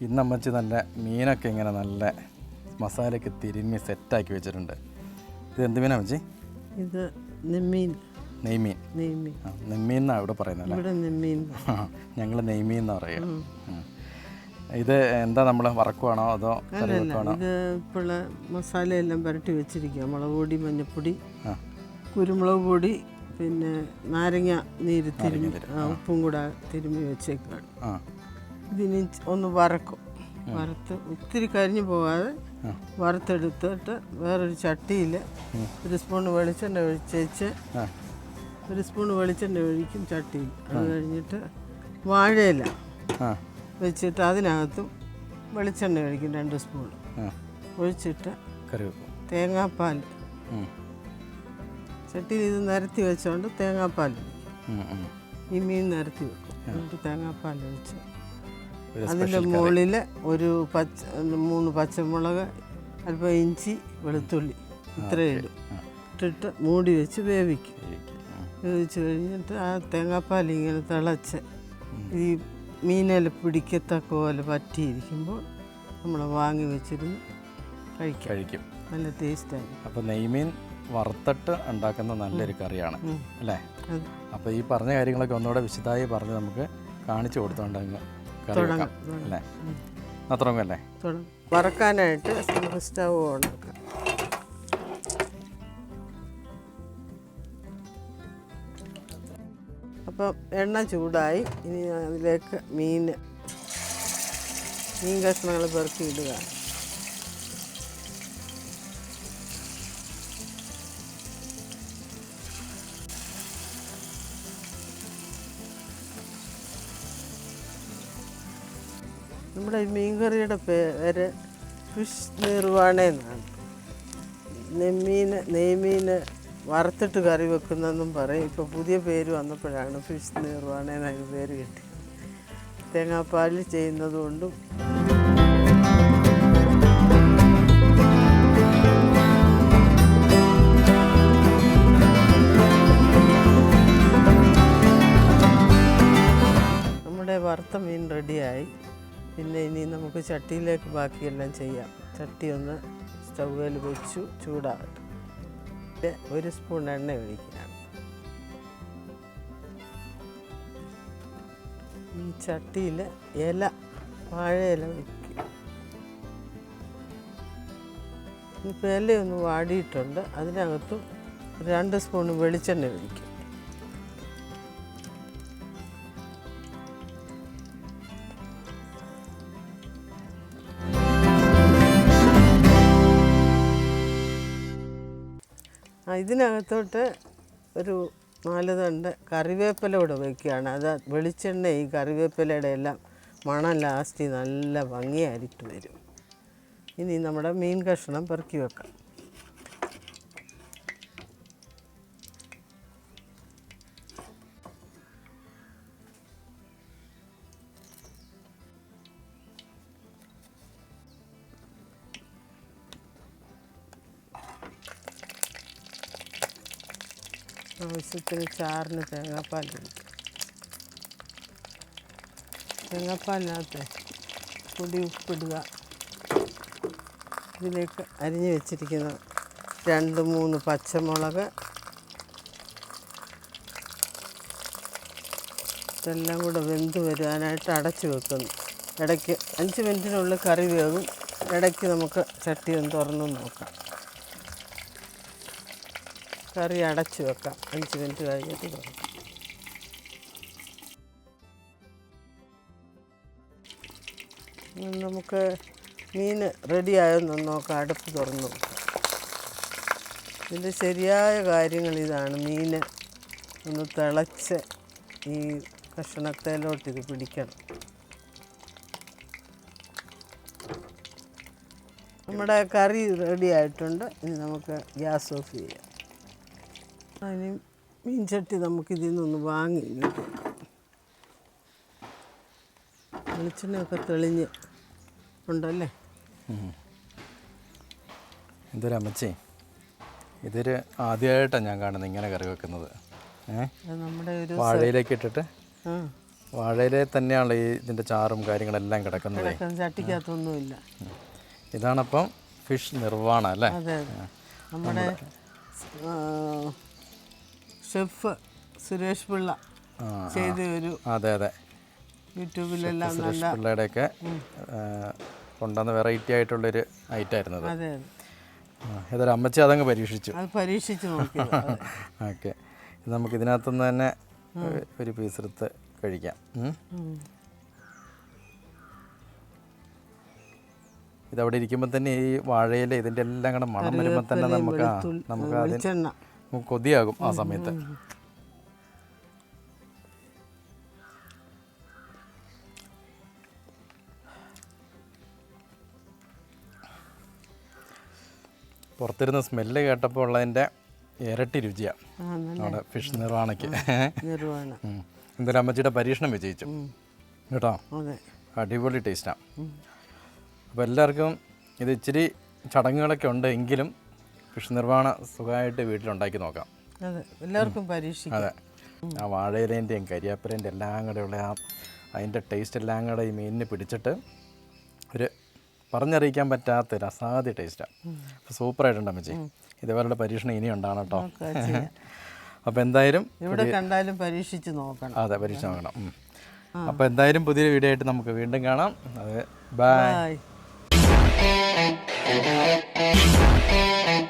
ഇന്ന് അമ്മച്ചി നല്ല മീനൊക്കെ ഇങ്ങനെ നല്ല മസാലയൊക്കെ തിരുമ്മി സെറ്റാക്കി വെച്ചിട്ടുണ്ട്. ഇത് എന്ത് മീനാണ് അമ്മച്ചി? ഇത് നെയ്മീൻ. നെയ്മീൻ. നെയ്മീൻ എന്നാണ് ഇവിടെ പറയുന്നത്. ഞങ്ങൾ നെയ്മീൻ എന്ന് പറയുക. ഇത് എന്താ നമ്മൾ വറക്കുവാണോ അതോ കറി വെക്കുവാണോ? ഇത് ഇപ്പോൾ മസാലയെല്ലാം പുരട്ടി വെച്ചിരിക്കുക. മുളക് പൊടി, മഞ്ഞൾപ്പൊടി, കുരുമുളക് പൊടി, പിന്നെ നാരങ്ങ നീര് തിരുമ്മി ഉപ്പും കൂടെ തിരുമ്മി വെച്ചേക്കാണ്. ഇതിന് ഒന്ന് വറക്കും. വറുത്ത് ഒത്തിരി കരിഞ്ഞു പോകാതെ വറുത്തെടുത്തിട്ട് വേറൊരു ചട്ടിയിൽ 1 സ്പൂൺ വെളിച്ചെണ്ണ ഒഴിച്ചേച്ച് 1 സ്പൂൺ വെളിച്ചെണ്ണ ഒഴിക്കും ചട്ടിയിൽ. അത് കഴിഞ്ഞിട്ട് വാഴയില വെച്ചിട്ട് അതിനകത്തും വെളിച്ചെണ്ണ ഒഴിക്കും 2 സ്പൂൺ ഒഴിച്ചിട്ട് തേങ്ങാപ്പാൽ ചട്ടിയിൽ ഇത് നിരത്തി വെച്ചോണ്ട് തേങ്ങാപ്പാൽ ഈ മീൻ നിരത്തി വെക്കും. എന്നിട്ട് തേങ്ങാപ്പാൽ ഒഴിച്ച് അതിൻ്റെ മുകളിൽ 3 പച്ചമുളക്, അല്പം ഇഞ്ചി, വെളുത്തുള്ളി ഇത്രയും ഇട്ടിട്ട് മൂടി വെച്ച് വേവിക്കും. വേവിച്ച് കഴിഞ്ഞിട്ട് ആ തേങ്ങാപ്പാൽ ഇങ്ങനെ തിളച്ച് ഈ മീനെല്ലാം പിടിക്കത്തക്ക പോലെ പറ്റിയിരിക്കുമ്പോൾ നമ്മൾ വാങ്ങി വെച്ചിരുന്ന് കഴിക്കും. നല്ല ടേസ്റ്റാണ്. അപ്പോൾ നെയ്മീൻ വറുത്തിട്ട് ഉണ്ടാക്കുന്ന നല്ലൊരു കറിയാണ് അല്ലേ? അപ്പോൾ ഈ പറഞ്ഞ കാര്യങ്ങളൊക്കെ ഒന്നുകൂടെ വിശദമായി പറഞ്ഞ് നമുക്ക് കാണിച്ചു കൊടുത്തോണ്ടങ്ങ് കറി വെക്കാം അല്ലേ? തുടങ്ങല്ലേ? വറക്കാനായിട്ട് നമുക്ക് സ്റ്റവ് ഓണാക്കാം. അപ്പം എണ്ണ ചൂടായി. ഇനി അതിലേക്ക് മീൻ കഷ്ണങ്ങൾ പെറുക്കി ഇടുക. നമ്മുടെ മീൻകറിയുടെ പേര് ഫിഷ് നിർവാണ എന്നാണ്. നെയ്മീൻ വറുത്തിട്ട് കറി വെക്കുന്നതെന്നും പറയും. ഇപ്പോൾ പുതിയ പേര് വന്നപ്പോഴാണ് ഫിഷ് നിർവാണ എന്നൊരു പേര് കിട്ടി. തേങ്ങാപ്പാലിൽ ചെയ്യുന്നതുകൊണ്ടും നമ്മുടെ വറുത്ത മീൻ റെഡിയായി. പിന്നെ ഇനി നമുക്ക് ചട്ടിയിലേക്ക് ബാക്കിയെല്ലാം ചെയ്യാം. ചട്ടി ഒന്ന് സ്റ്റൗവിൽ വെച്ചു ചൂടാകട്ടെ. 1 സ്പൂൺ എണ്ണ ഒഴിക്കുകയാണ്. ഈ ചട്ടിയിൽ വാഴയില വയ്ക്കും. ഇപ്പോൾ ഇലയൊന്ന് വാടിയിട്ടുണ്ട്. അതിനകത്തും 2 സ്പൂൺ വെളിച്ചെണ്ണ ഒഴിക്കും. ഇതിനകത്തോട്ട് ഒരു 4 തണ്ട് കറിവേപ്പില കൂടെ വയ്ക്കുകയാണ്. അത് വെളിച്ചെണ്ണ ഈ കറിവേപ്പിലയുടെ എല്ലാം മണം ലാസ്റ്റ് നല്ല ഭംഗിയായിട്ട് വരും. ഇനി നമ്മുടെ മീൻ കഷ്ണം പെറുക്കി വെക്കാം. ആവശ്യത്തിന് ചാറിന് തേങ്ങാപ്പാൽ ഒഴിക്കും. തേങ്ങാപ്പാലിനകത്ത് പൊടി ഉപ്പിടുക. ഇതിലേക്ക് അരിഞ്ഞ് വെച്ചിരിക്കുന്ന 2-3 പച്ചമുളക് ഇതെല്ലാം കൂടെ വെന്ത് വരുവാനായിട്ട് അടച്ചു വെക്കുന്നു. ഇടയ്ക്ക് 5 മിനിറ്റിനുള്ളിൽ കറി വേകും. ഇടയ്ക്ക് നമുക്ക് ചട്ടി ഒന്ന് തുറന്നു നോക്കാം. കറി അടച്ചു വെക്കാം. 5 മിനിറ്റ് കഴിഞ്ഞിട്ട് തുറക്കും. നമുക്ക് മീൻ റെഡിയായെന്ന് നോക്കാം. അടുപ്പ് തുറന്നു നോക്കാം. ഇതിൻ്റെ ശരിയായ കാര്യങ്ങൾ ഇതാണ്. മീൻ ഒന്ന് തിളച്ച് ഈ കഷ്ണത്തേലോട്ട് ഇത് പിടിക്കണം. നമ്മുടെ കറി റെഡി ആയിട്ടുണ്ട്. ഇനി നമുക്ക് ഗ്യാസ് ഓഫ് ചെയ്യാം. അതിന് മീൻചട്ടി നമുക്കിതിൽ നിന്നൊന്ന് വാങ്ങി വെളിച്ചെണ്ണയൊക്കെ തെളിഞ്ഞ് ഉണ്ടല്ലേ? എന്തൊരു അമ്മച്ചി, ഇതൊരു ആദ്യമായിട്ടാണ് ഞാൻ കാണുന്നത് ഇങ്ങനെ കറി വെക്കുന്നത്. നമ്മുടെ ഒരു വാഴയിലേക്ക് ഇട്ടിട്ട് വാഴയിലെ തന്നെയാണ് ഇതിൻ്റെ ചാറും കാര്യങ്ങളെല്ലാം കിടക്കുന്നത്. ചട്ടിക്കകത്തൊന്നുമില്ല. ഇതാണപ്പം ഫിഷ് നിർവാണ അല്ലേ? അതെ അതെ. നമ്മുടെ ഷെഫ് സുരേഷ് പിള്ള ചെയ്ത ഒരു, അതെ അതെ, യൂട്യൂബിലെല്ലാം സുരേഷ് പിള്ളയുടെയൊക്കെ കൊണ്ടുവന്ന വെറൈറ്റി ആയിട്ടുള്ളൊരു ഐറ്റമായിരുന്നു അത്. അതെ ഏതായാലും അമ്മച്ചി അതങ്ങ് പരീക്ഷിച്ചു. അത് പരീക്ഷിച്ച് നോക്കി. ഓക്കെ, നമുക്ക് ഇതിനകത്തുനിന്ന് തന്നെ ഒരു പീസ് എടുത്ത് കഴിക്കാം. ഇതവിടെ ഇരിക്കുമ്പോൾ തന്നെ ഈ വാഴയില ഇതിൻ്റെ എല്ലാം കൂടെ മണം വരുമ്പോൾ തന്നെ നമുക്ക് അതിന് കൊതിയാകും ആ സമയത്ത്. പുറത്തിരുന്ന് സ്മെല്ല് കേട്ടപ്പോൾ ഉള്ളതിൻ്റെ ഇരട്ടി രുചിയാണ് നമ്മുടെ ഫിഷ് നിർവാണയ്ക്ക്. എന്തായാലും അമ്മച്ചിയുടെ പരീക്ഷണം വിജയിച്ചു കേട്ടോ. അടിപൊളി ടേസ്റ്റാണ്. അപ്പോൾ എല്ലാവർക്കും ഇത് ഇച്ചിരി ചടങ്ങുകളൊക്കെ ഉണ്ട് എങ്കിലും ഫിഷ് നിർവാണ സുഖമായിട്ട് വീട്ടിലുണ്ടാക്കി നോക്കാം. എല്ലാവർക്കും പരീക്ഷിക്കാം. അതെ, ആ വാഴയിലേൻ്റെയും കരിയാപ്പിലേൻ്റെ എല്ലാം കൂടെ ഉള്ള അതിൻ്റെ ടേസ്റ്റ് എല്ലാം കൂടെ ഈ മീനിന് പിടിച്ചിട്ട് ഒരു പറഞ്ഞറിയിക്കാൻ പറ്റാത്തൊരു അസാധ്യ ടേസ്റ്റാണ്. അപ്പോൾ സൂപ്പറായിട്ടുണ്ട് അമ്മച്ചി. ഇതേപോലുള്ള പരീക്ഷണം ഇനി ഉണ്ടാകണം കേട്ടോ. അപ്പോൾ എന്തായാലും ഇവിടെ കണ്ടാലും പരീക്ഷിച്ച് നോക്കണം. അതെ, പരീക്ഷിച്ച് നോക്കണം. അപ്പോൾ എന്തായാലും പുതിയൊരു വീഡിയോ ആയിട്ട് നമുക്ക് വീണ്ടും കാണാം. അതെ, ബൈ.